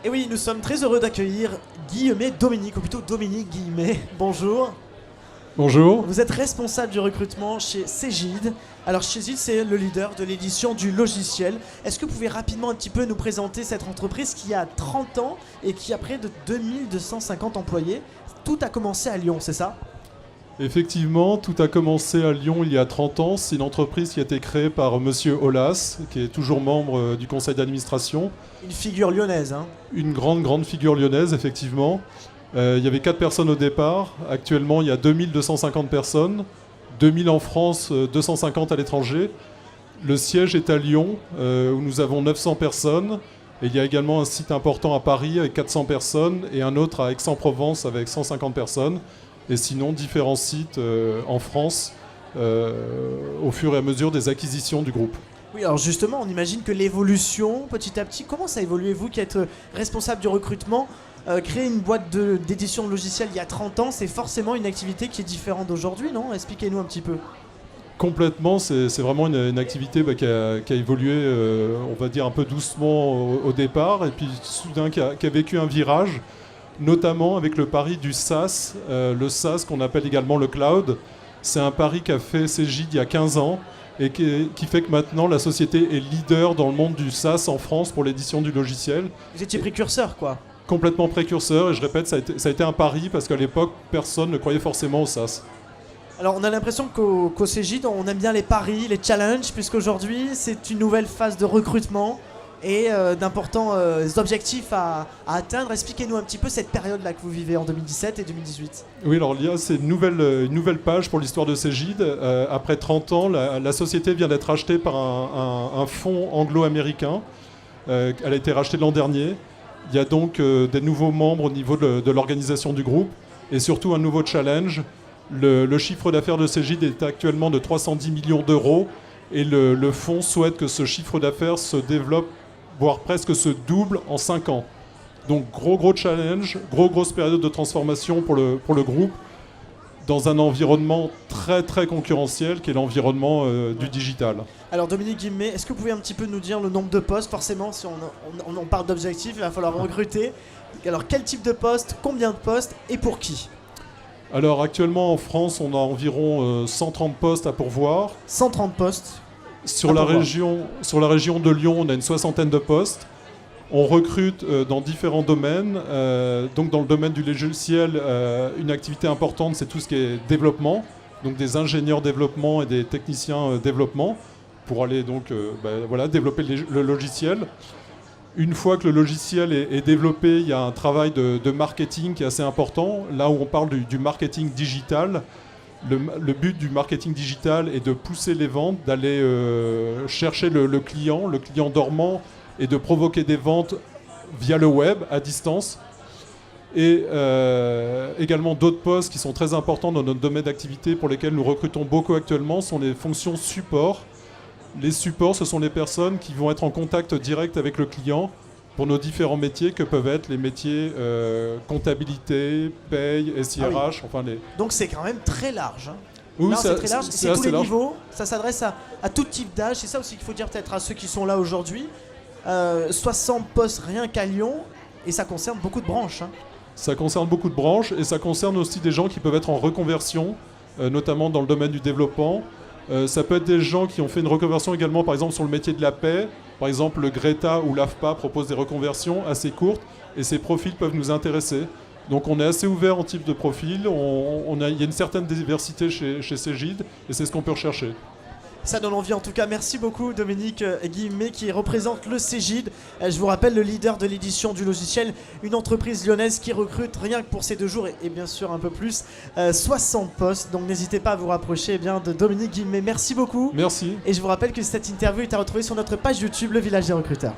Et oui, nous sommes très heureux d'accueillir Guillemet Dominique, ou plutôt Dominique Guillemet. Bonjour. Bonjour. Vous êtes responsable du recrutement chez Cegid. Alors Cegid, c'est le leader de l'édition du logiciel. Est-ce que vous pouvez rapidement un petit peu nous présenter cette entreprise qui a 30 ans et qui a près de 2250 employés? Tout a commencé à Lyon, c'est ça? Effectivement, tout a commencé à Lyon il y a 30 ans. C'est une entreprise qui a été créée par Monsieur Aulas, qui est toujours membre du conseil d'administration. Une figure lyonnaise, hein? Une grande figure lyonnaise, effectivement. Il y avait 4 personnes au départ. Actuellement, il y a 2250 personnes. 2000 en France, 250 à l'étranger. Le siège est à Lyon, où nous avons 900 personnes. Et il y a également un site important à Paris avec 400 personnes et un autre à Aix-en-Provence avec 150 personnes. Et sinon, différents sites en France au fur et à mesure des acquisitions du groupe. Oui, alors justement, on imagine que l'évolution, petit à petit, comment ça a évolué, vous qui êtes responsable du recrutement? Créer une boîte d'édition de logiciels il y a 30 ans, c'est forcément une activité qui est différente d'aujourd'hui, non? Expliquez-nous un petit peu. Complètement, c'est vraiment une activité qui a évolué, on va dire, un peu doucement au départ, et puis soudain qui a vécu un virage, notamment avec le pari du SaaS, le SaaS qu'on appelle également le cloud. C'est un pari qu'a fait Cegid il y a 15 ans, et qui fait que maintenant la société est leader dans le monde du SaaS en France pour l'édition du logiciel. Vous étiez précurseur, quoi. Complètement précurseur, et je répète, ça a été un pari parce qu'à l'époque, personne ne croyait forcément au SaaS. Alors on a l'impression qu'au Cegid, on aime bien les paris, les challenges, puisqu'aujourd'hui c'est une nouvelle phase de recrutement et d'importants objectifs à atteindre. Expliquez-nous un petit peu cette période-là que vous vivez en 2017 et 2018. Oui, alors l'IA, c'est une nouvelle page pour l'histoire de Cegid. Après 30 ans, la société vient d'être rachetée par un fonds anglo-américain. Elle a été rachetée l'an dernier. Il y a donc des nouveaux membres au niveau de l'organisation du groupe et surtout un nouveau challenge. Le chiffre d'affaires de Cegid est actuellement de 310 millions d'euros et le fonds souhaite que ce chiffre d'affaires se développe, voire presque se double en 5 ans. Donc gros challenge, grosse période de transformation pour le groupe dans un environnement très concurrentiel qui est l'environnement du digital. Alors Dominique Guillemet, est-ce que vous pouvez un petit peu nous dire le nombre de postes? Forcément, si on parle d'objectifs, il va falloir recruter. Alors quel type de poste, combien de postes et pour qui? Alors actuellement en France, on a environ 130 postes à pourvoir. 130 postes. Sur la région de Lyon, on a une soixantaine de postes. On recrute dans différents domaines. Donc dans le domaine du logiciel, une activité importante, c'est tout ce qui est développement. Donc des ingénieurs développement et des techniciens développement pour aller donc développer le logiciel. Une fois que le logiciel est développé, il y a un travail de marketing qui est assez important. Là où on parle du marketing digital, le but du marketing digital est de pousser les ventes, d'aller chercher le client dormant et de provoquer des ventes via le web à distance. Et également d'autres postes qui sont très importants dans notre domaine d'activité pour lesquels nous recrutons beaucoup actuellement sont les fonctions support. Les supports, ce sont les personnes qui vont être en contact direct avec le client pour nos différents métiers que peuvent être les métiers comptabilité, paye, SIRH, Ah oui. Donc c'est quand même très large. Hein. Oui, c'est très large, c'est tous les large. niveaux, ça s'adresse à tout type d'âge. C'est ça aussi qu'il faut dire peut-être à ceux qui sont là aujourd'hui. 60 postes rien qu'à Lyon et ça concerne beaucoup de branches. Hein. Ça concerne beaucoup de branches et ça concerne aussi des gens qui peuvent être en reconversion, notamment dans le domaine du développement. Ça peut être des gens qui ont fait une reconversion également, par exemple, sur le métier de la paix. Par exemple, le Greta ou l'AFPA proposent des reconversions assez courtes et ces profils peuvent nous intéresser. Donc on est assez ouvert en type de profil. Il y a une certaine diversité chez Cegid et c'est ce qu'on peut rechercher. Ça donne envie en tout cas. Merci beaucoup Dominique Guillemet qui représente le Cegid. Je vous rappelle le leader de l'édition du logiciel, une entreprise lyonnaise qui recrute rien que pour ces 2 jours et bien sûr un peu plus, 60 postes. Donc n'hésitez pas à vous rapprocher de Dominique Guillemet. Merci beaucoup. Merci. Et je vous rappelle que cette interview est à retrouver sur notre page YouTube Le Village des Recruteurs.